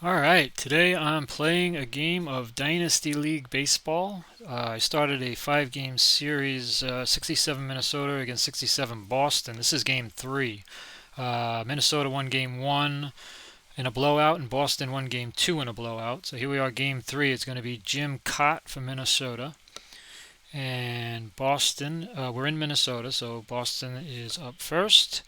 Alright, today I'm playing a game of Dynasty League Baseball. I started a 5 game series, 67 Minnesota against 67 Boston. This is game 3. Minnesota won game 1 in a blowout, and Boston won game 2 in a blowout. So here we are, game 3. It's going to be Jim Cott from Minnesota. And Boston, we're in Minnesota, so Boston is up first.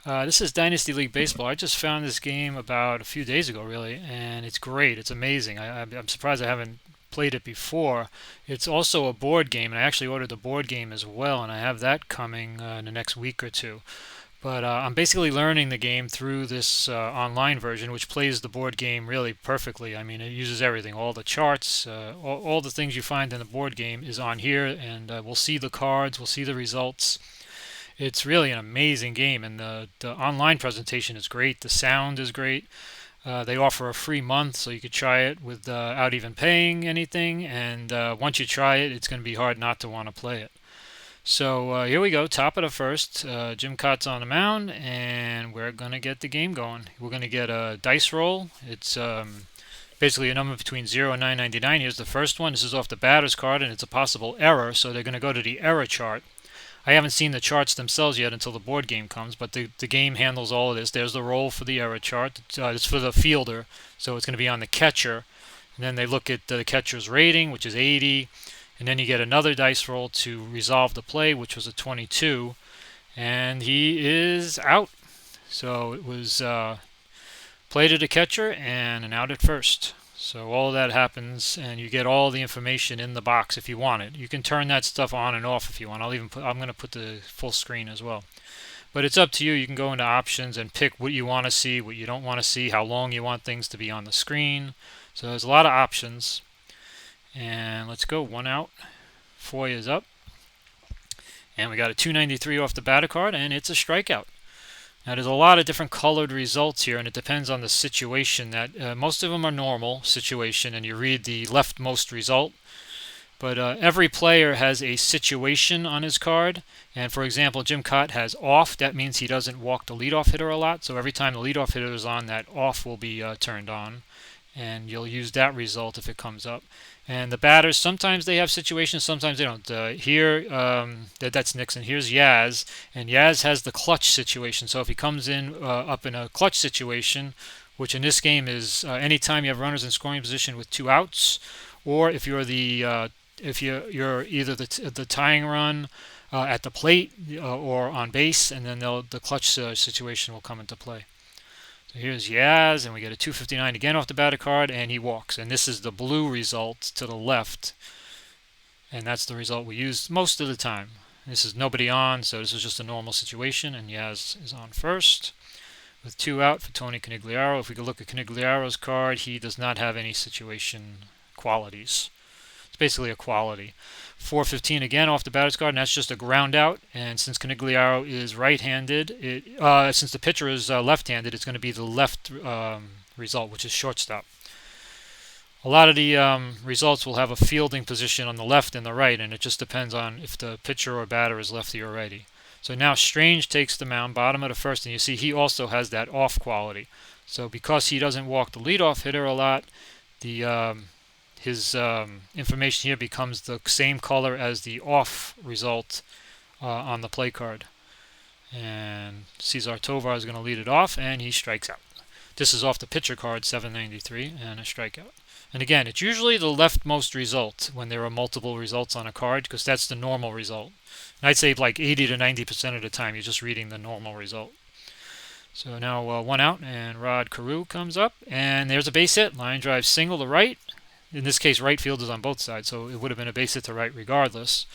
This is Dynasty League Baseball. I just found this game about a few days ago, really, and it's great. It's amazing. I'm surprised I haven't played it before. It's also a board game, and I actually ordered the board game as well, and I have that coming in the next week or two. But I'm basically learning the game through this online version, which plays the board game really perfectly. I mean, it uses everything, all the charts, all the things you find in the board game is on here, and we'll see the cards, we'll see the results. It's really an amazing game, and the online presentation is great. The sound is great. They offer a free month, so you could try it without even paying anything. And once you try it, it's going to be hard not to want to play it. So here we go, top of the first. Jim Cott's on the mound, and we're going to get the game going. We're going to get a dice roll. It's basically a number between 0 and 999. Here's the first one. This is off the batter's card, and it's a possible error, so they're going to go to the error chart. I haven't seen the charts themselves yet until the board game comes, but the game handles all of this. There's the roll for the error chart. It's for the fielder, so it's going to be on the catcher. And then they look at the catcher's rating, which is 80. And then you get another dice roll to resolve the play, which was a 22. And he is out. So it was play to the catcher and an out at first. So all of that happens, and you get all the information in the box if you want it. You can turn that stuff on and off if you want. I'm going to put the full screen as well. But it's up to you. You can go into options and pick what you want to see, what you don't want to see, how long you want things to be on the screen. So there's a lot of options. And let's go. One out. Foy is up. And we got a 293 off the batter card, and it's a strikeout. Now there's a lot of different colored results here, and it depends on the situation. That most of them are normal situation, and you read the leftmost result. But every player has a situation on his card, and for example, Jim Cott has off. That means he doesn't walk the leadoff hitter a lot. So every time the leadoff hitter is on, that off will be turned on, and you'll use that result if it comes up. And the batters, sometimes they have situations, sometimes they don't. That's Nixon. Here's Yaz, and Yaz has the clutch situation. So if he comes in up in a clutch situation, which in this game is anytime you have runners in scoring position with 2 outs, or if you're either the tying run at the plate or on base, and then the clutch situation will come into play. So here's Yaz, and we get a 259 again off the batter card, and he walks. And this is the blue result to the left, and that's the result we use most of the time. This is nobody on, so this is just a normal situation, and Yaz is on first with 2 out for Tony Canigliaro. If we could look at Canigliaro's card, he does not have any situation qualities. It's basically a quality. 415 again off the batter's card, and that's just a ground out. And since Canigliaro is right-handed, since the pitcher is left-handed, it's going to be the left result, which is shortstop. A lot of the results will have a fielding position on the left and the right, and it just depends on if the pitcher or batter is lefty or righty. So now Strange takes the mound, bottom of the first, and you see he also has that off quality. So because he doesn't walk the leadoff hitter a lot, his information here becomes the same color as the off result on the play card. And Cesar Tovar is going to lead it off, and he strikes out. This is off the pitcher card, 793, and a strikeout. And again, it's usually the leftmost result when there are multiple results on a card, because that's the normal result. And I'd say like 80 to 90% of the time, you're just reading the normal result. So now 1 out, and Rod Carew comes up, and there's a base hit. Line drive single to right. In this case, right field is on both sides, so it would have been a base hit to right regardless.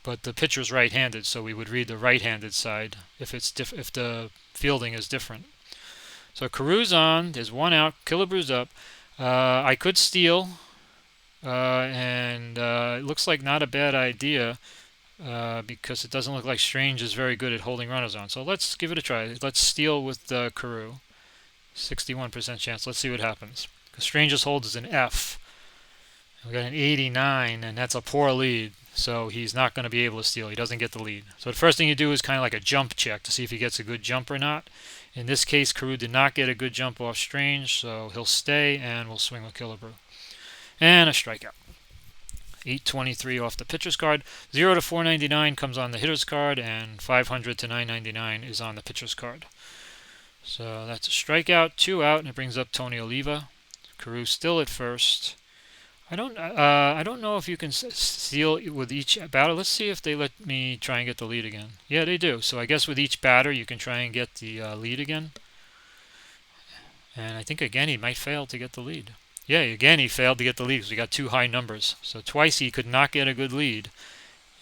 But the pitcher's right-handed, so we would read the right-handed side if the fielding is different. So Carew's on. There's 1 out. Killebrew's up. I could steal, and it looks like not a bad idea because it doesn't look like Strange is very good at holding runners on. So let's give it a try. Let's steal with Carew. 61% chance. Let's see what happens. Because Strange's hold is an F. We got an 89, and that's a poor lead, so he's not going to be able to steal. He doesn't get the lead. So the first thing you do is kind of like a jump check to see if he gets a good jump or not. In this case, Carew did not get a good jump off Strange, so he'll stay and we'll swing with Killebrew. And a strikeout. 823 off the pitcher's card. 0 to 499 comes on the hitter's card, and 500 to 999 is on the pitcher's card. So that's a strikeout, 2 out, and it brings up Tony Oliva. Carew still at first. I don't know if you can steal with each batter. Let's see if they let me try and get the lead again. Yeah, they do. So I guess with each batter you can try and get the lead again. And I think again he might fail to get the lead. Yeah, again he failed to get the lead because we got 2 high numbers. So twice he could not get a good lead.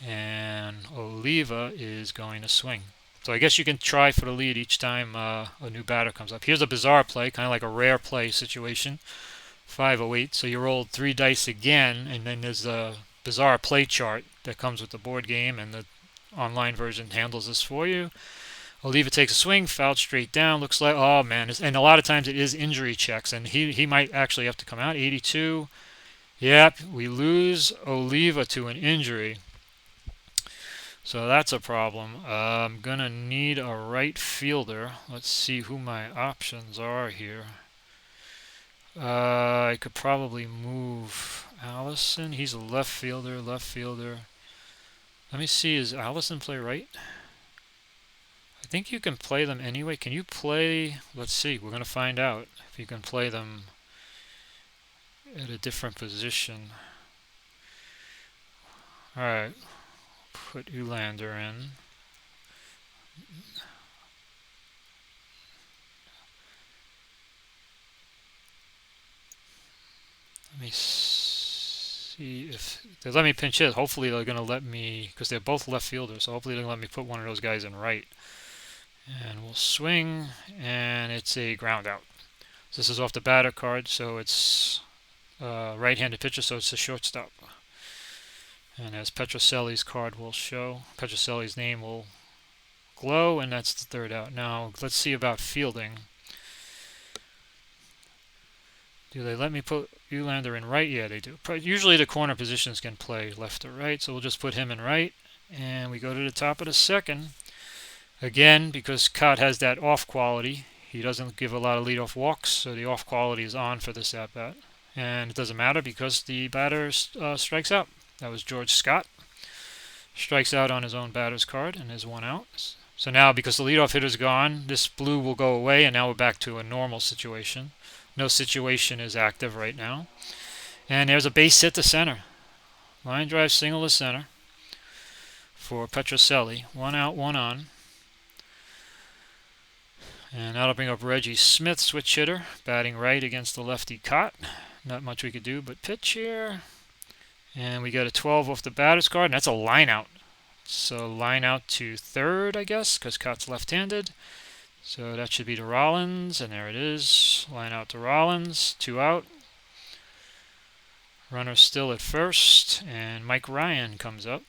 And Oliva is going to swing. So I guess you can try for the lead each time a new batter comes up. Here's a bizarre play, kind of like a rare play situation. 508. So you rolled 3 dice again, and then there's a bizarre play chart that comes with the board game, and the online version handles this for you. Oliva takes a swing, fouled straight down. Looks like, oh man, and a lot of times it is injury checks, and he might actually have to come out. 82. Yep, we lose Oliva to an injury. So that's a problem. I'm going to need a right fielder. Let's see who my options are here. I could probably move Allison. He's a left fielder. Let me see, is Allison play right? I think you can play them anyway. Can you play, let's see, we're going to find out if you can play them at a different position. Alright, put Ulander in. Let me see if they let me pinch hit. Hopefully they're going to let me, because they're both left fielders, so hopefully they're going to let me put one of those guys in right. And we'll swing, and it's a ground out. So this is off the batter card, so it's right-handed pitcher, so it's a shortstop. And as Petrocelli's card will show, Petrocelli's name will glow, and that's the 3rd out. Now, let's see about fielding. Do they let me put Ulander in right? Yeah, they do. Usually the corner positions can play left or right, so we'll just put him in right. And we go to the top of the 2nd. Again, because Cott has that off quality, he doesn't give a lot of leadoff walks, so the off quality is on for this at-bat. And it doesn't matter because the batter strikes out. That was George Scott. Strikes out on his own batter's card and is 1 out. So now, because the leadoff hitter's gone, this blue will go away, and now we're back to a normal situation. No situation is active right now. And there's a base hit to center. Line drive single to center for Petrocelli. 1 out, 1 on. And that'll bring up Reggie Smith, switch hitter, batting right against the lefty Cott. Not much we could do but pitch here. And we got a 12 off the batter's card, and that's a line out. So line out to 3rd, I guess, because Cott's left-handed. So that should be to Rollins, and there it is. Line out to Rollins, 2 out. Runner still at 1st, and Mike Ryan comes up.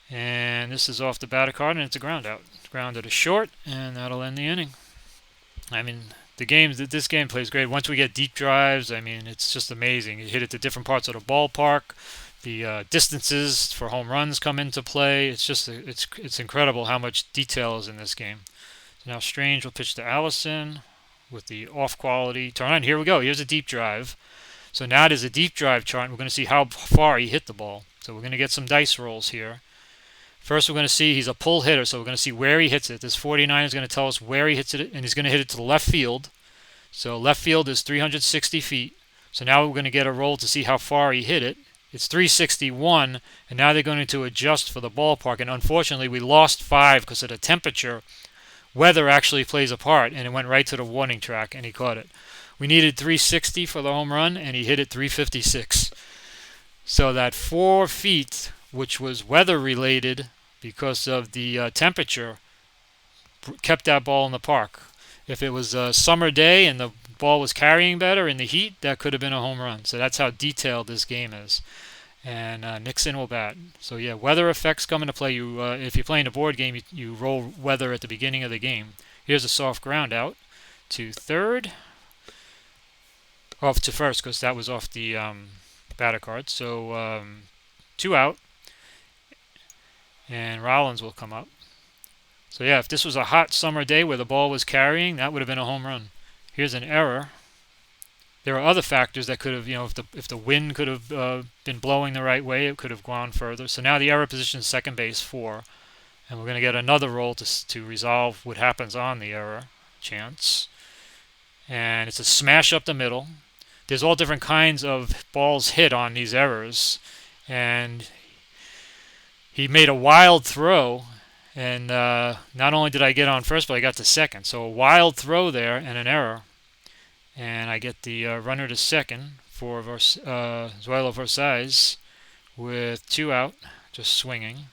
And this is off the batter card, and it's a ground out. Grounded to short, and that'll end the inning. I mean, this game plays great. Once we get deep drives, I mean, it's just amazing. You hit it to different parts of the ballpark. The distances for home runs come into play. It's just it's incredible how much detail is in this game. So now Strange will pitch to Allison with the off quality. Turn on. Here we go. Here's a deep drive. So now there's a deep drive chart, and we're going to see how far he hit the ball. So we're going to get some dice rolls here. First, we're going to see he's a pull hitter, so we're going to see where he hits it. This 49 is going to tell us where he hits it, and he's going to hit it to the left field. So left field is 360 feet. So now we're going to get a roll to see how far he hit it. It's 361, and now they're going to adjust for the ballpark. And unfortunately, we lost 5 because of the temperature. Weather actually plays a part, and it went right to the warning track, and he caught it. We needed 360 for the home run, and he hit it 356. So that 4 feet, which was weather-related because of the temperature, kept that ball in the park. If it was a summer day and the ball was carrying better in the heat, that could have been a home run. So that's how detailed this game is. And Nixon will bat. So yeah, weather effects come into play. If you're playing a board game, you roll weather at the beginning of the game. Here's a soft ground out to 3rd. Off to 1st because that was off the batter card. So 2 out. And Rollins will come up. So yeah, if this was a hot summer day where the ball was carrying, that would have been a home run. Here's an error. There are other factors that could have, if the wind could have been blowing the right way, it could have gone further. So now the error position is second base 4, and we're going to get another roll to resolve what happens on the error chance. And it's a smash up the middle. There's all different kinds of balls hit on these errors, and he made a wild throw, and not only did I get on first, but I got to second. So a wild throw there and an error, and I get the runner to second for Zuelo Versailles with 2 out, just swinging.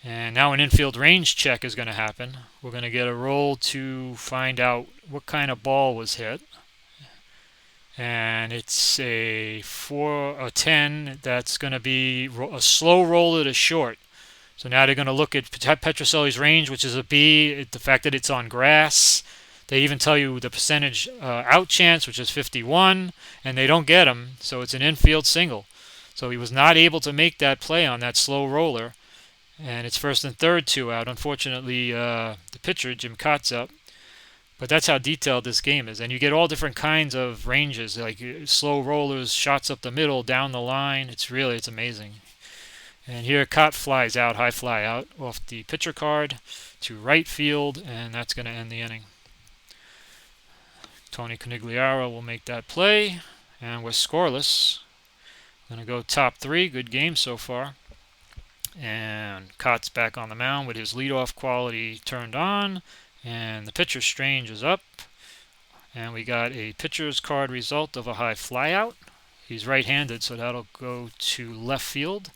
And now an infield range check is going to happen. We're going to get a roll to find out what kind of ball was hit. And it's a 10 that's going to be a slow roller to short. So now they're going to look at Petrocelli's range, which is a B, the fact that it's on grass. They even tell you the percentage out chance, which is 51, and they don't get him, so it's an infield single. So he was not able to make that play on that slow roller, and it's first and third 2 out. Unfortunately, the pitcher, Jim Kotza. But that's how detailed this game is. And you get all different kinds of ranges, like slow rollers, shots up the middle, down the line. It's amazing. And here Cott flies out, high fly out, off the pitcher card to right field, and that's going to end the inning. Tony Conigliaro will make that play, and we're scoreless. Going to go top 3. Good game so far. And Cott's back on the mound with his leadoff quality turned on. And the pitcher Strange is up, and we got a pitcher's card result of a high flyout. He's right-handed, so that'll go to left field.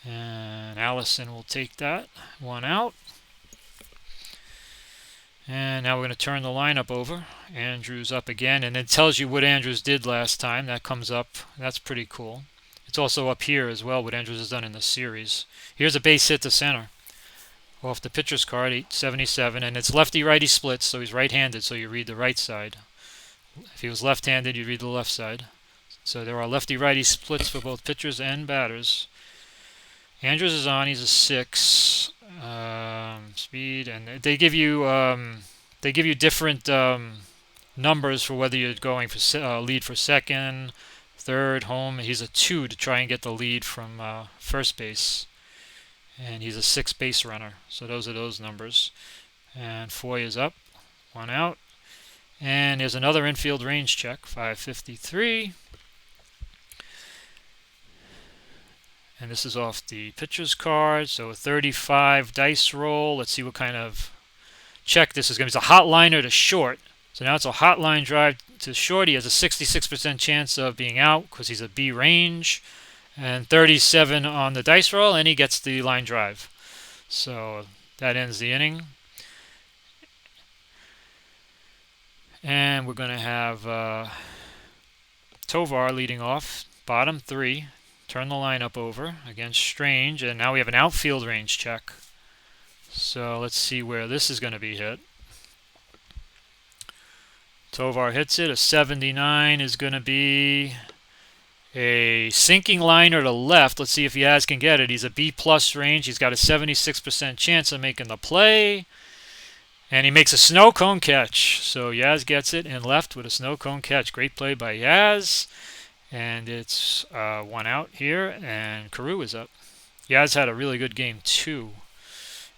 And Allison will take that. 1 out. And now we're going to turn the lineup over. Andrews up again, and it tells you what Andrews did last time. That comes up. That's pretty cool. It's also up here as well, what Andrews has done in the series. Here's a base hit to center off the pitcher's card, 877, and it's lefty-righty splits, so he's right-handed, so you read the right side. If he was left-handed, you'd read the left side. So there are lefty-righty splits for both pitchers and batters. Andrews is on. He's a 6 speed, and they give you different numbers for whether you're going for lead for second, third, home. He's a 2 to try and get the lead from first base. And he's a 6 base runner. So those are those numbers. And Foy is up. 1 out. And there's another infield range check. 553. And this is off the pitcher's card. So a 35 dice roll. Let's see what kind of check this is going to be. It's a hot liner to short. So now it's a hot line drive to short. He has a 66% chance of being out because he's a B range. And 37 on the dice roll, and he gets the line drive. So that ends the inning. And we're going to have Tovar leading off, bottom 3. Turn the lineup over against Strange, and now we have an outfield range check. So let's see where this is going to be hit. Tovar hits it. A 79 is going to be a sinking liner to left. Let's see if Yaz can get it. He's a B-plus range. He's got a 76% chance of making the play. And he makes a snow cone catch. So Yaz gets it in left with a snow cone catch. Great play by Yaz. And it's 1 out here. And Carew is up. Yaz had a really good game, too,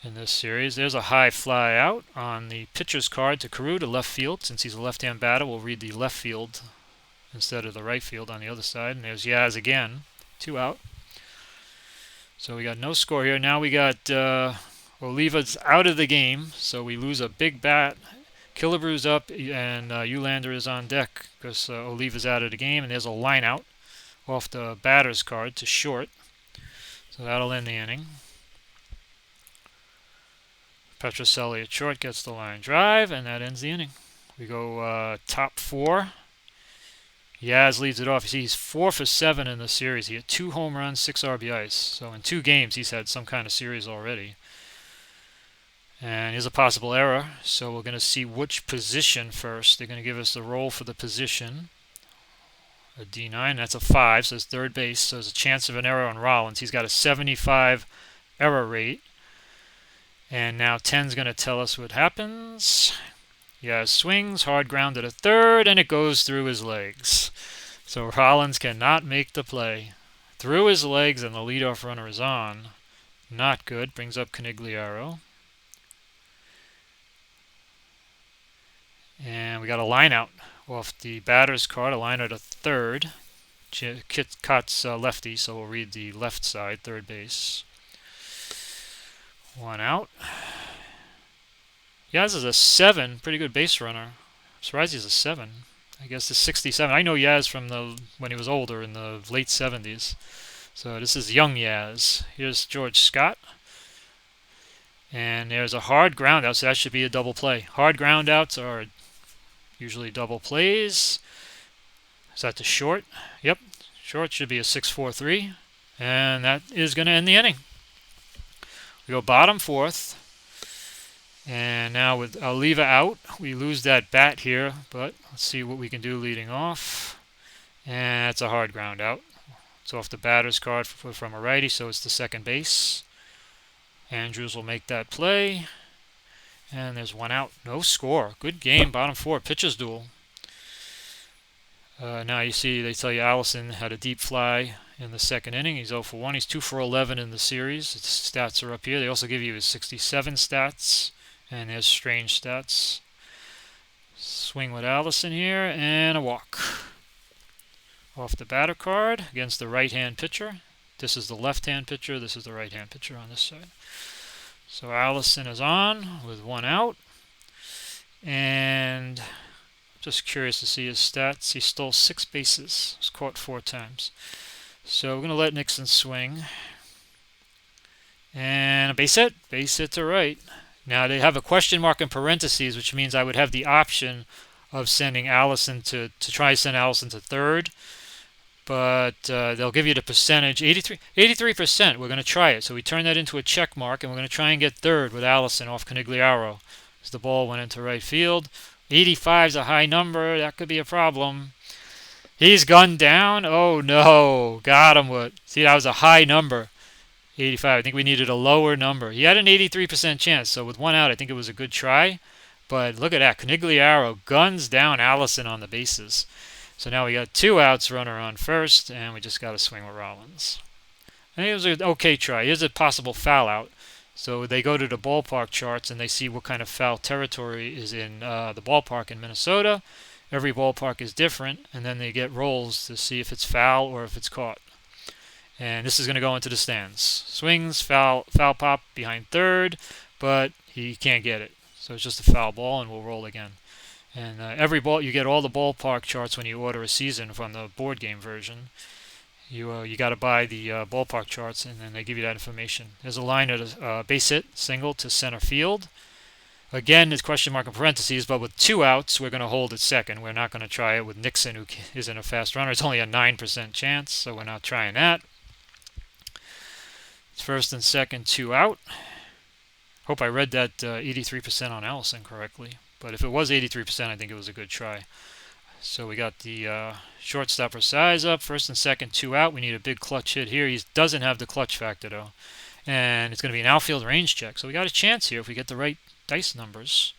in this series. There's a high fly out on the pitcher's card to Carew to left field. Since he's a left-hand batter, we'll read the left field instead of the right field on the other side. And there's Yaz again. 2 out. So we got no score here. Now we got Oliva's out of the game, so we lose a big bat. Killebrew's up, and Eulander is on deck because Oliva's out of the game. And there's a line out off the batter's card to short. So that'll end the inning. Petrocelli at short gets the line drive, and that ends the inning. We go top 4. Yaz leads it off. He's 4 for 7 in the series. He had 2 home runs, 6 RBIs. So in 2 games, he's had some kind of series already. And here's a possible error. So we're going to see which position first. They're going to give us the roll for the position. A D9, that's a 5, so it's third base. So there's a chance of an error on Rollins. He's got a 75 error rate. And now 10's going to tell us what happens. Yeah, swings, hard ground to the third, and it goes through his legs. So Rollins cannot make the play. Through his legs, and the leadoff runner is on. Not good. Brings up Canigliaro. And we got a line out off the batter's card, a line out of third. Cut's lefty, so we'll read the left side, third base. One out. Yaz is a 7, pretty good base runner. I'm surprised he's a 7. I guess the 67. I know Yaz from when he was older in the late 70s. So this is young Yaz. Here's George Scott. And there's a hard ground out, so that should be a double play. Hard ground outs are usually double plays. Is that the short? Yep. Short should be a 6-4-3. And that is going to end the inning. We go bottom fourth. And now with Oliva out, we lose that bat here. But let's see what we can do leading off. And that's a hard ground out. It's off the batter's card from a righty, so it's the second base. Andrews will make that play. And there's one out. No score. Good game. Bottom four. Pitchers duel. Now you see they tell you Allison had a deep fly in the second inning. He's 0 for 1. He's 2 for 11 in the series. His stats are up here. They also give you his 67 stats. And there's strange stats. Swing with Allison here. And a walk. Off the batter card against the right-hand pitcher. This is the left-hand pitcher. This is the right-hand pitcher on this side. So Allison is on with one out. And just curious to see his stats. He stole 6 bases. Was caught 4 times. So we're going to let Nixon swing. And a base hit. Base hit to right. Now they have a question mark in parentheses, which means I would have the option of sending Allison to try to send Allison to third. But they'll give you the percentage, 83%. We're going to try it. So we turn that into a check mark, and we're going to try and get third with Allison off Canigliaro. As the ball went into right field. 85 is a high number. That could be a problem. He's gunned down. Oh, no. Got him. What? See, that was a high number. 85. I think we needed a lower number. He had an 83% chance. So with one out, I think it was a good try. But look at that. Canigliaro guns down Allison on the bases. So now we got 2 outs, runner on first, and we just got to swing with Rollins. I think it was an okay try. Here's a possible foul out. So they go to the ballpark charts and they see what kind of foul territory is in the ballpark in Minnesota. Every ballpark is different, and then they get rolls to see if it's foul or if it's caught. And this is going to go into the stands. Swings, foul pop behind third, but he can't get it. So it's just a foul ball, and we'll roll again. And every ball, you get all the ballpark charts when you order a season from the board game version. You got to buy the ballpark charts, and then they give you that information. There's a line at a base hit, single to center field. Again, it's question mark in parentheses, but with 2 outs, we're going to hold at second. We're not going to try it with Nixon, who isn't a fast runner. It's only a 9% chance, so we're not trying that. It's first and second, 2 out. Hope I read that 83% on Allison correctly. But if it was 83%, I think it was a good try. So we got the shortstop size up. First and second, 2 out. We need a big clutch hit here. He doesn't have the clutch factor, though. And it's going to be an outfield range check. So we got a chance here if we get the right dice numbers.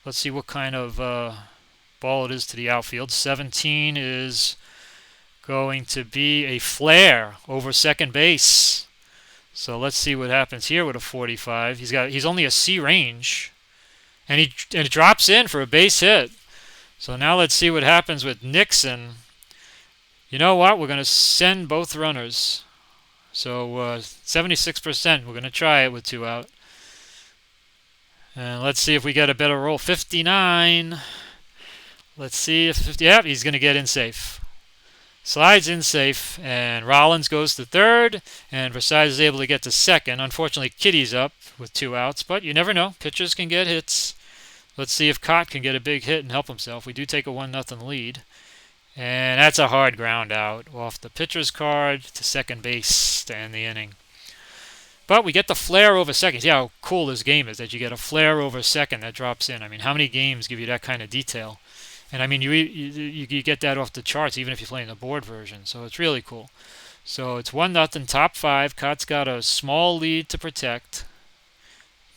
Let's see what kind of ball it is to the outfield. 17 is going to be a flare over second base. So let's see what happens here with a 45. He's only a C range. And it drops in for a base hit. So now let's see what happens with Nixon. You know what? We're going to send both runners. So 76%. We're going to try it with 2 out. And let's see if we get a better roll. 59. Let's see if 50. Yep, he's going to get in safe. Slides in safe, and Rollins goes to third, and Versailles is able to get to second. Unfortunately, Kitty's up with 2 outs, but you never know. Pitchers can get hits. Let's see if Cott can get a big hit and help himself. We do take a 1-0 lead. And that's a hard ground out off the pitcher's card to second base to end the inning. But we get the flare over second. See how cool this game is, that you get a flare over second that drops in. I mean, how many games give you that kind of detail? And I mean, you get that off the charts even if you play in the board version. So it's really cool. So it's 1-0, top 5. Cott's got a small lead to protect.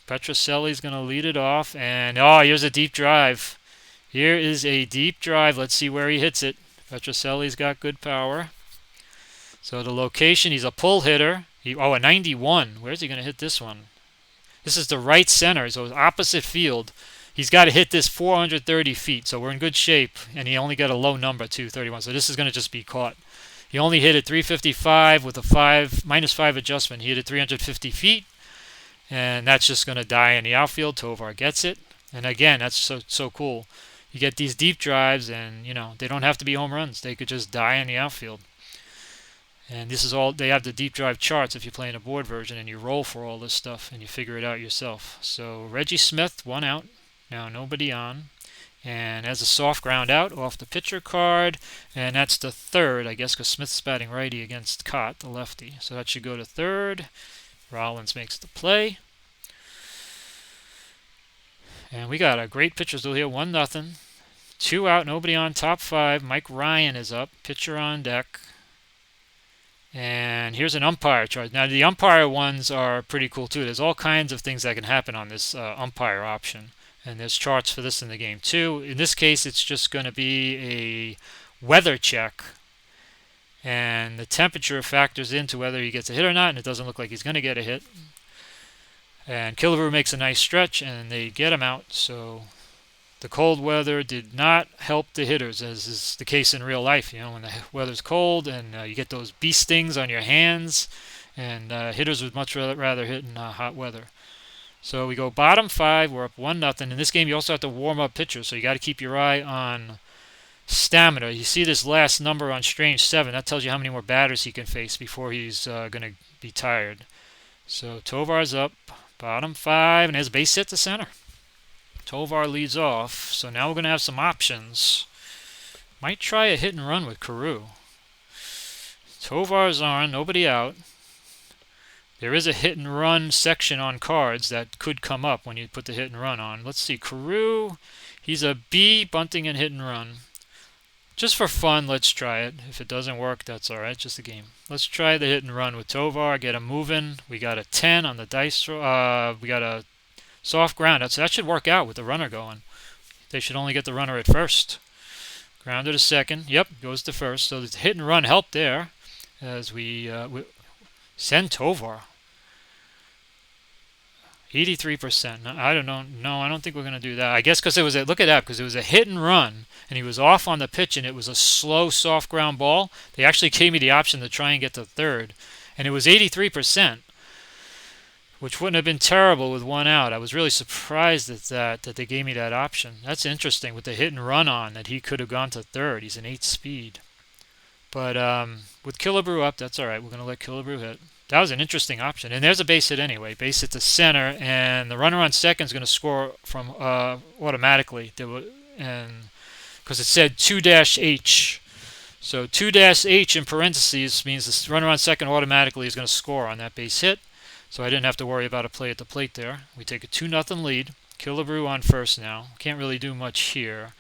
Petrocelli's going to lead it off, and oh, here's a deep drive. Here is a deep drive. Let's see where he hits it. Petrocelli's got good power. So the location, he's a pull hitter. A 91. Where's he going to hit this one? This is the right center, so it's opposite field. He's got to hit this 430 feet, so we're in good shape. And he only got a low number, 231. So this is going to just be caught. He only hit it 355 with a -5 adjustment. He hit it 350 feet, and that's just going to die in the outfield. Tovar gets it. And again, that's so cool. You get these deep drives, and they don't have to be home runs. They could just die in the outfield. And this is all, they have the deep drive charts if you're playing a board version, and you roll for all this stuff and you figure it out yourself. So Reggie Smith, 1 out. Now nobody on. And as a soft ground out off the pitcher card, and that's the third, I guess, because Smith's batting righty against Cott, the lefty. So that should go to third. Rollins makes the play. And we got a great pitcher's duel here, 1-0. 2 out, nobody on, top 5. Mike Ryan is up, pitcher on deck. And here's an umpire chart. Now, the umpire ones are pretty cool, too. There's all kinds of things that can happen on this umpire option. And there's charts for this in the game, too. In this case, it's just going to be a weather check. And the temperature factors into whether he gets a hit or not, and it doesn't look like he's going to get a hit. And Killebrew makes a nice stretch, and they get him out. So the cold weather did not help the hitters, as is the case in real life. When the weather's cold and you get those bee stings on your hands, and hitters would much rather hit in hot weather. So we go bottom 5. We're up 1-0. In this game, you also have to warm up pitchers, so you got to keep your eye on stamina. You see this last number on Strange 7. That tells you how many more batters he can face before he's going to be tired. So Tovar's up, bottom 5, and there's a base hit to center. Tovar leads off, so now we're going to have some options. Might try a hit and run with Carew. Tovar's on, nobody out. There is a hit and run section on cards that could come up when you put the hit and run on. Let's see, Carew, he's a B, bunting and hit and run. Just for fun, let's try it. If it doesn't work, that's all right, just a game. Let's try the hit and run with Tovar, get him moving. We got a 10 on the dice. We got a soft ground. So that should work out with the runner going. They should only get the runner at first. Grounded to second. Yep, goes to first. So the hit and run helped there as we send Tovar. 83%. I don't know. No, I don't think we're going to do that. I guess because it was look at that, because it was a hit and run, and he was off on the pitch, and it was a slow, soft ground ball. They actually gave me the option to try and get to third, and it was 83%, which wouldn't have been terrible with 1 out. I was really surprised at that they gave me that option. That's interesting with the hit and run on, that he could have gone to third. He's an 8 speed. But with Killebrew up, that's all right. We're going to let Killebrew hit. That was an interesting option. And there's a base hit anyway. Base hit to center, and the runner on second is going to score from automatically. And because it said 2-H. So 2-H in parentheses means the runner on second automatically is going to score on that base hit. So I didn't have to worry about a play at the plate there. We take a 2-0 lead. Killebrew on first now. Can't really do much here.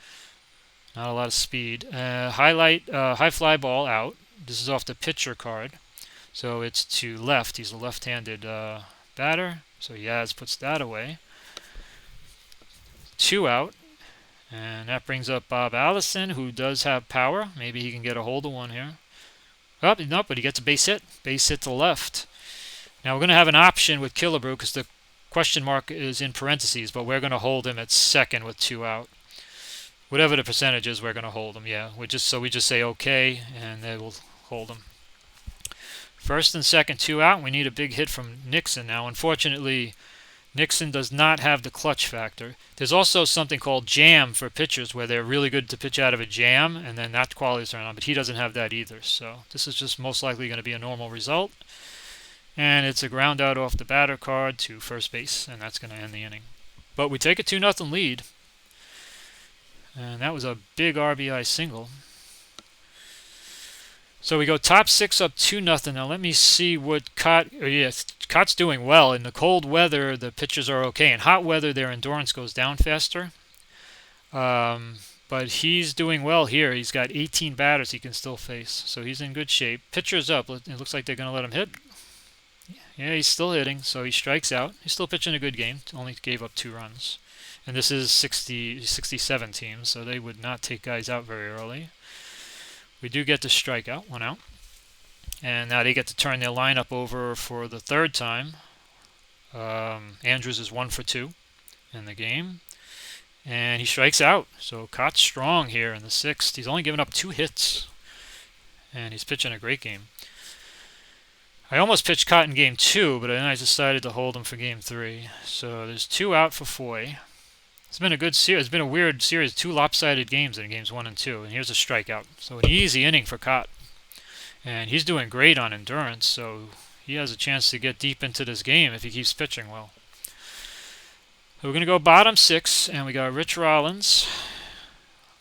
Not a lot of speed. High fly ball out. This is off the pitcher card. So it's to left. He's a left-handed batter. So Yaz puts that away. 2 out. And that brings up Bob Allison, who does have power. Maybe he can get a hold of one here. Oh, no, but he gets a base hit. Base hit to left. Now we're going to have an option with Killebrew because the question mark is in parentheses, but we're going to hold him at second with 2 out. Whatever the percentage is, we're going to hold him. Yeah, we just say okay, and they will hold him. First and second, 2 out. We need a big hit from Nixon now. Unfortunately, Nixon does not have the clutch factor. There's also something called jam for pitchers where they're really good to pitch out of a jam, and then that qualities turn on, but he doesn't have that either. So this is just most likely going to be a normal result. And it's a ground out off the batter card to first base, and that's going to end the inning. But we take a 2-0 lead. And that was a big RBI single. So we go top 6 up 2-0. Now let me see what Cott's doing well. In the cold weather, the pitchers are okay. In hot weather, their endurance goes down faster. But he's doing well here. He's got 18 batters he can still face. So he's in good shape. Pitcher's up. It looks like they're going to let him hit. Yeah, he's still hitting, so he strikes out. He's still pitching a good game. Only gave up 2 runs. And this is 67 teams, so they would not take guys out very early. We do get the strikeout, 1 out. And now they get to turn their lineup over for the third time. Andrews is 1 for 2 in the game. And he strikes out. So Cott's strong here in the sixth. He's only given up 2 hits. And he's pitching a great game. I almost pitched Cott in game 2, but then I decided to hold him for game 3. So there's 2 out for Foy. It's been a good series. It's been a weird series. 2 lopsided games in games 1 and 2. And here's a strikeout. So an easy inning for Cott. And he's doing great on endurance, so he has a chance to get deep into this game if he keeps pitching well. So we're going to go bottom 6, and we got Rich Rollins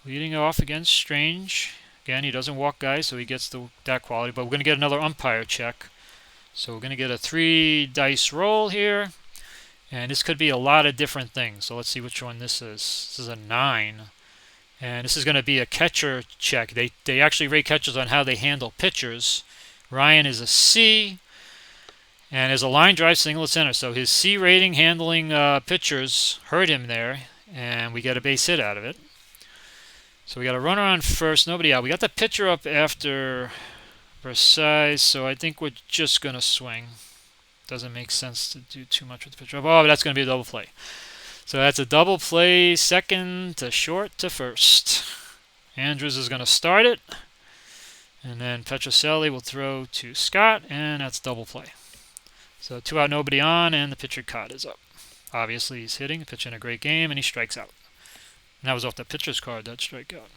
leading off against Strange. Again, he doesn't walk guys, so he gets that quality. But we're going to get another umpire check. So we're going to get a 3-dice roll here. And this could be a lot of different things. So let's see which one this is. This is a 9. And this is going to be a catcher check. They actually rate catchers on how they handle pitchers. Ryan is a C. And there's a line drive single to center. So his C rating handling pitchers hurt him there. And we get a base hit out of it. So we got a runner on first, nobody out. We got the pitcher up after Versailles, so I think we're just going to swing. Doesn't make sense to do too much with the pitcher up. Oh, but that's going to be a double play. So that's a double play, second to short to first. Andrews is going to start it. And then Petrocelli will throw to Scott, and that's double play. So 2 out, nobody on, and the pitcher Cott is up. Obviously, he's hitting, pitching a great game, and he strikes out. And that was off the pitcher's card, that strikeout.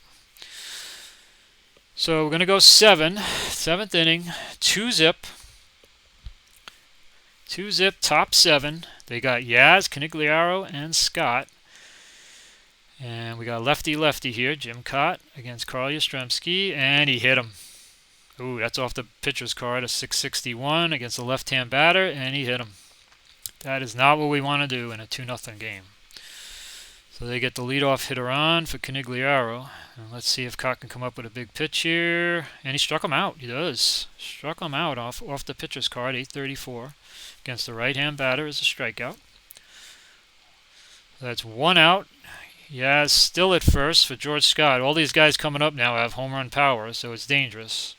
So we're going to go 7. 7th inning, 2-zip. 2-zip, top 7. They got Yaz, Canigliaro, and Scott. And we got lefty-lefty here, Jim Cott against Carl Yastrzemski, and he hit him. Ooh, that's off the pitcher's card, a 661 against a left-hand batter, and he hit him. That is not what we want to do in a 2-0 game. So they get the leadoff hitter on for Canigliaro. And let's see if Cott can come up with a big pitch here. And he struck him out. He does. Struck him out off the pitcher's card, 834. Against the right-hand batter is a strikeout. That's 1 out. Yaz still at first for George Scott. All these guys coming up now have home run power, so it's dangerous.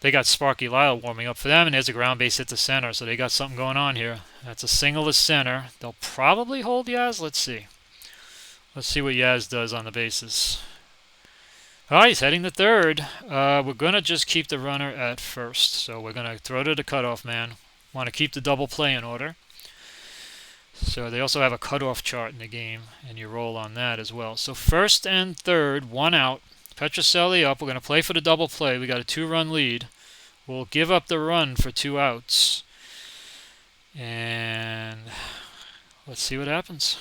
They got Sparky Lyle warming up for them, and there's a ground base hit to center, so they got something going on here. That's a single to center. They'll probably hold Yaz. Let's see. Let's see what Yaz does on the bases. Oh, he's heading to third. We're going to just keep the runner at first, so we're going to throw to the cutoff man. Want to keep the double play in order. So they also have a cutoff chart in the game, and you roll on that as well. So first and third, 1 out. Petrocelli up. We're going to play for the double play. We got a 2-run lead. We'll give up the run for 2 outs. And let's see what happens.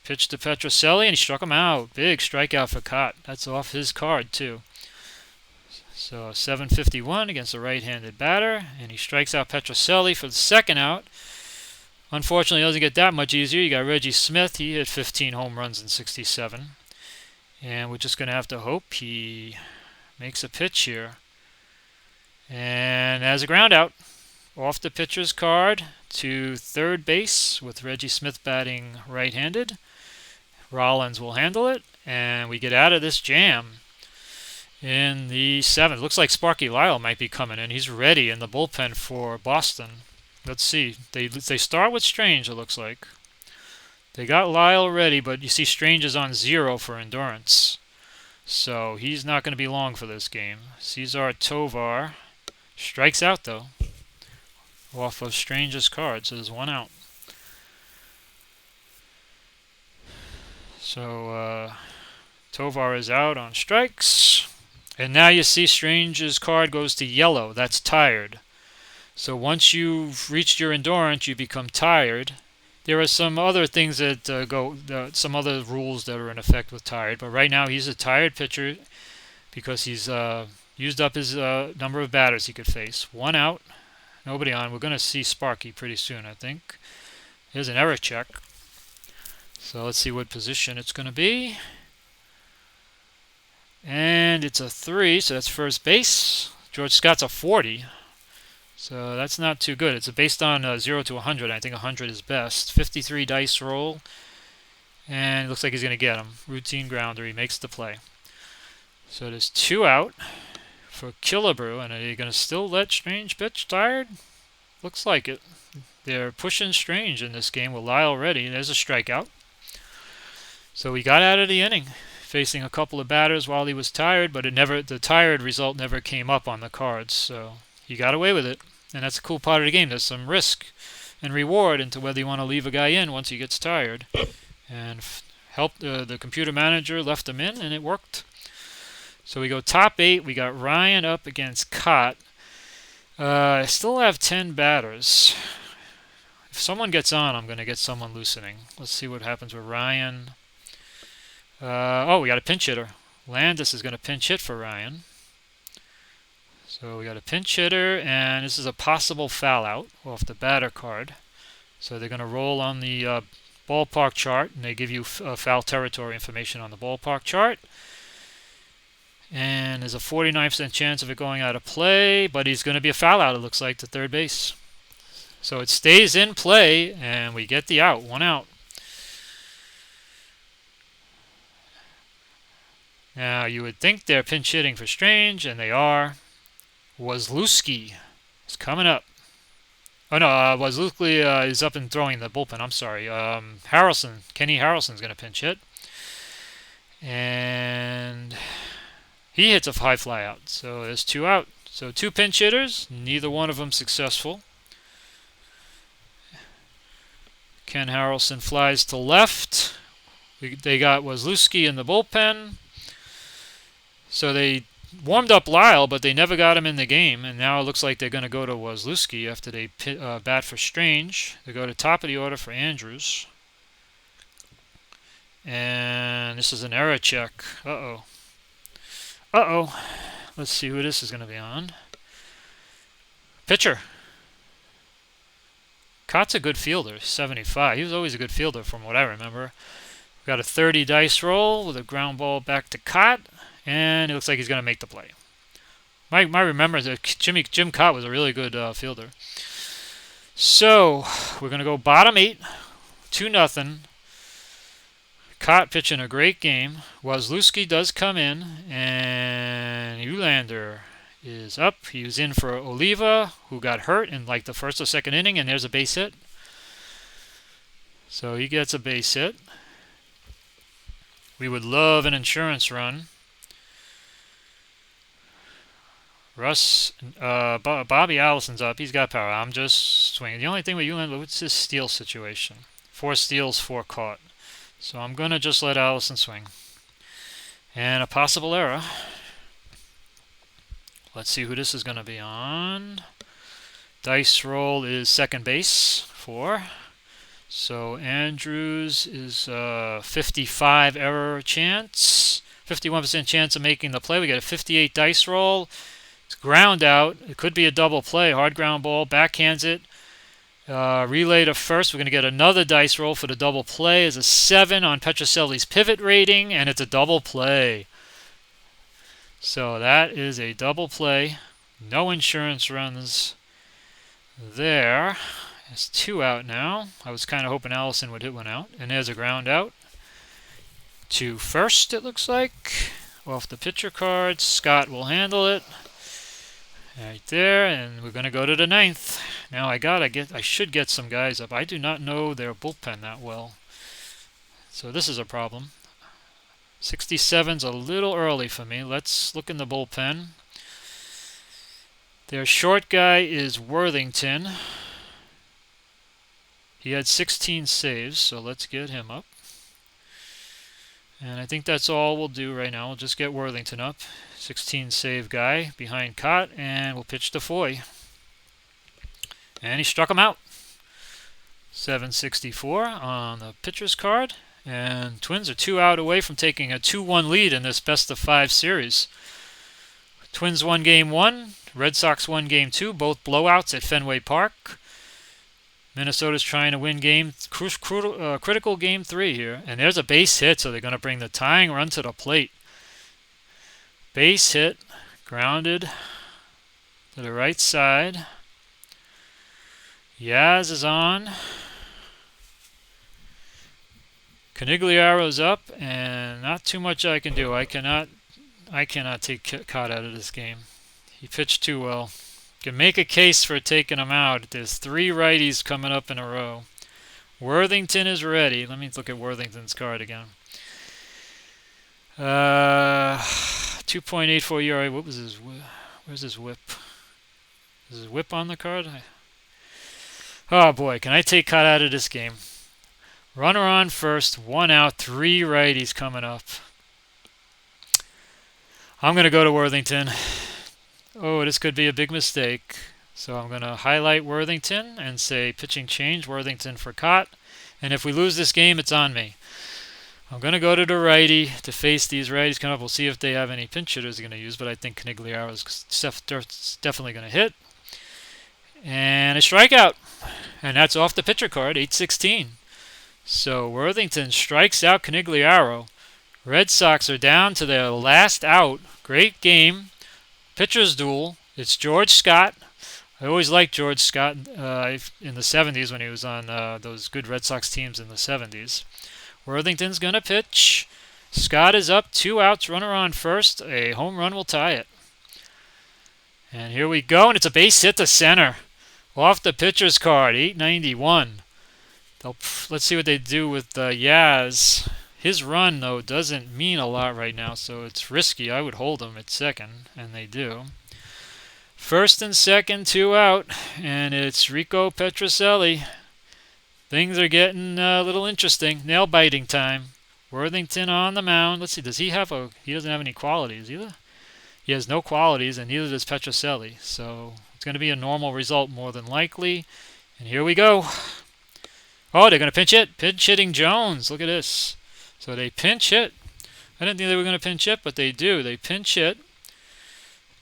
Pitch to Petrocelli, and he struck him out. Big strikeout for Cott. That's off his card, too. So 751 against a right-handed batter, and he strikes out Petrocelli for the 2nd out. Unfortunately, it doesn't get that much easier. You got Reggie Smith. He hit 15 home runs in 67. And we're just going to have to hope he makes a pitch here. And as a ground out, off the pitcher's card to third base with Reggie Smith batting right-handed. Rollins will handle it, and we get out of this jam in the 7th. Looks like Sparky Lyle might be coming in. He's ready in the bullpen for Boston. Let's see. They start with Strange, it looks like. They got Lyle ready, but you see Strange is on 0 for endurance. So he's not going to be long for this game. Cesar Tovar strikes out, though, off of Strange's card, so there's 1 out. So Tovar is out on strikes. And now you see Strange's card goes to yellow. That's tired. So once you've reached your endurance, you become tired. There are some other things that some other rules that are in effect with tired. But right now he's a tired pitcher because he's used up his number of batters he could face. 1 out. Nobody on. We're going to see Sparky pretty soon, I think. Here's an error check. So let's see what position it's going to be. And it's a 3, so that's first base. George Scott's a 40. So that's not too good. It's based on 0 to 100. I think 100 is best. 53 dice roll. And it looks like he's going to get him. Routine grounder. He makes the play. So there's 2 out for Killebrew. And are you going to still let Strange pitch? Tired? Looks like it. They're pushing Strange in this game with Lyle ready. There's a strikeout. So he got out of the inning, facing a couple of batters while he was tired, but the tired result never came up on the cards. So he got away with it. And that's a cool part of the game. There's some risk and reward into whether you want to leave a guy in once he gets tired. And helped the computer manager left him in, and it worked. So we go top 8. We got Ryan up against Cott. I still have 10 batters. If someone gets on, I'm going to get someone loosening. Let's see what happens with Ryan. Oh, we got a pinch hitter. Landis is going to pinch hit for Ryan. So we got a pinch hitter, and this is a possible foul out off the batter card. So they're going to roll on the ballpark chart, and they give you foul territory information on the ballpark chart. And there's a 49% chance of it going out of play, but he's going to be a foul out, it looks like, to third base. So it stays in play, and we get the out, 1 out. Now, you would think they're pinch hitting for Strange, and they are. Wozlewski is coming up. Oh no, Wozlewski is up and throwing the bullpen. I'm sorry. Kenny Harrelson's going to pinch hit. And he hits a high fly out. So there's 2 out. So 2 pinch hitters, neither one of them successful. Ken Harrelson flies to left. They got Wozlewski in the bullpen. So they warmed up Lyle, but they never got him in the game. And now it looks like they're going to go to Wozlewski after they bat for Strange. They go to top of the order for Andrews. And this is an error check. Uh-oh. Uh-oh. Let's see who this is going to be on. Pitcher. Cott's a good fielder, 75. He was always a good fielder from what I remember. We've got a 30 dice roll with a ground ball back to Cott. And it looks like he's going to make the play. My remember that Jim Cott was a really good fielder. So we're going to go bottom 8, 2-0. Cott pitching a great game. Wozlewski does come in, and Ulander is up. He was in for Oliva, who got hurt in like the first or second inning, and there's a base hit. So he gets a base hit. We would love an insurance run. Bobby Allison's up. He's got power. I'm just swinging. The only thing with Ulander, what's this steal situation? 4 steals, 4 caught. So I'm going to just let Allison swing. And a possible error. Let's see who this is going to be on. Dice roll is second base, 4. So Andrews is 55 error chance. 51% chance of making the play. We got a 58 dice roll. It's ground out. It could be a double play. Hard ground ball. Backhands it. Relay to first. We're going to get another dice roll for the double play. It's a 7 on Petrocelli's pivot rating, and it's a double play. So that is a double play. No insurance runs there. It's 2 out now. I was kind of hoping Allison would hit one out. And there's a ground out. To first, it looks like. Off the pitcher card. Scott will handle it. Right there, and we're going to go to the 9th. Now I should get some guys up. I do not know their bullpen that well. So this is a problem. 67's a little early for me. Let's look in the bullpen. Their short guy is Worthington. He had 16 saves, so let's get him up. And I think that's all we'll do right now. We'll just get Worthington up. 16 save guy behind Cott, and we'll pitch to Foy. And he struck him out. 764 on the pitcher's card. And Twins are 2 out away from taking a 2-1 lead in this best-of-5 series. Twins won Game 1. Red Sox won Game 2. Both blowouts at Fenway Park. Minnesota's trying to win critical Game 3 here. And there's a base hit, so they're going to bring the tying run to the plate. Base hit, grounded to the right side. Yaz is on. Canigliaro's up, and not too much I can do. I cannot take Cott out of this game. He pitched too well. Can make a case for taking him out. There's three righties coming up in a row. Worthington is ready. Let me look at Worthington's card again. 2.84 ERA. What was his? Where's his whip? Is his whip on the card? Oh boy, can I take Cott out of this game? Runner on first, one out, three righties coming up. I'm going to go to Worthington. Oh, this could be a big mistake. So I'm going to highlight Worthington and say pitching change, Worthington for Cott. And if we lose this game, it's on me. I'm going to go to the righty to face these righties coming up. We'll see if they have any pinch hitters they're going to use, but I think Canigliaro is definitely going to hit. And a strikeout. And that's off the pitcher card, 816. So Worthington strikes out Canigliaro. Red Sox are down to their last out. Great game. Pitcher's duel. It's George Scott. I always liked George Scott in the 70s when he was on those good Red Sox teams in the 70s. Worthington's going to pitch. Scott is up, 2 outs, runner on first. A home run will tie it. And here we go, and it's a base hit to center. Off the pitcher's card, 891. Let's see what they do with Yaz. His run, though, doesn't mean a lot right now, so it's risky. I would hold him at second, and they do. First and second, 2 out, and it's Rico Petrocelli. Things are getting a little interesting. Nail-biting time. Worthington on the mound. Let's see, he doesn't have any qualities either. He has no qualities, and neither does Petrocelli. So it's going to be a normal result more than likely. And here we go. Oh, they're going to pinch hit. Pinch hitting Jones. Look at this. So they pinch hit. I didn't think they were going to pinch hit, but they do. They pinch hit.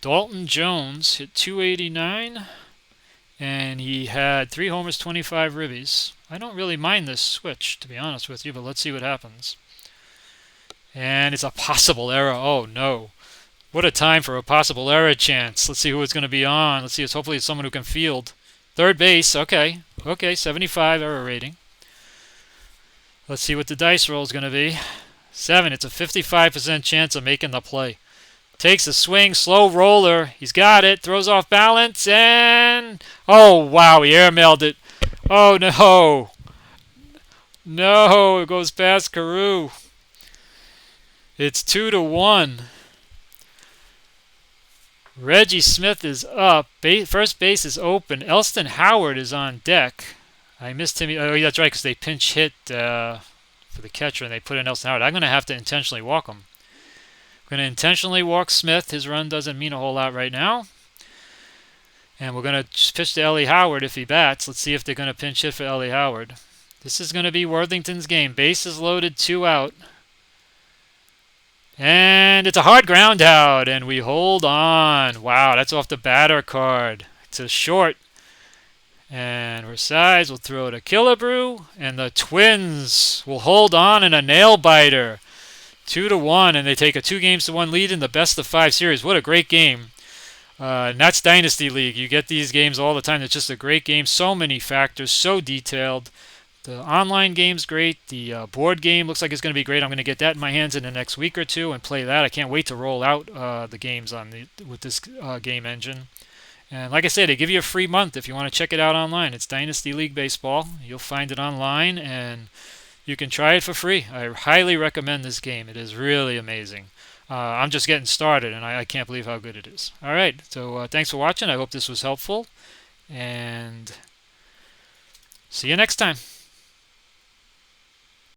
Dalton Jones hit 289, and he had 3 homers, 25 ribbies. I don't really mind this switch, to be honest with you, but let's see what happens. And it's a possible error. Oh, no. What a time for a possible error chance. Let's see who it's going to be on. Let's see. Hopefully it's someone who can field. Third base. Okay, 75 error rating. Let's see what the dice roll is going to be. 7. It's a 55% chance of making the play. Takes a swing, slow roller. He's got it. Throws off balance, and oh wow, he airmailed it. Oh no, no, it goes past Carew. It's 2-1. Reggie Smith is up. First base is open. Elston Howard is on deck. I missed him. Oh, yeah, that's right, because they pinch hit for the catcher and they put in Elston Howard. I'm going to have to intentionally walk him. Going to intentionally walk Smith. His run doesn't mean a whole lot right now. And we're going to pitch to Ellie Howard if he bats. Let's see if they're going to pinch hit for Ellie Howard. This is going to be Worthington's game. Bases loaded, 2 out. And it's a hard ground out, and we hold on. Wow, that's off the batter card. It's a short. And Versailles will throw to Killebrew, and the Twins will hold on in a nail-biter. 2-1, and they take a 2-1 lead in the best-of-5 series. What a great game. And that's Dynasty League. You get these games all the time. It's just a great game. So many factors, so detailed. The online game's great. The board game looks like it's going to be great. I'm going to get that in my hands in the next week or two and play that. I can't wait to roll out the games with this game engine. And like I said, they give you a free month if you want to check it out online. It's Dynasty League Baseball. You'll find it online, and you can try it for free. I highly recommend this game. It is really amazing. I'm just getting started, and I can't believe how good it is. All right, so thanks for watching. I hope this was helpful, and see you next time.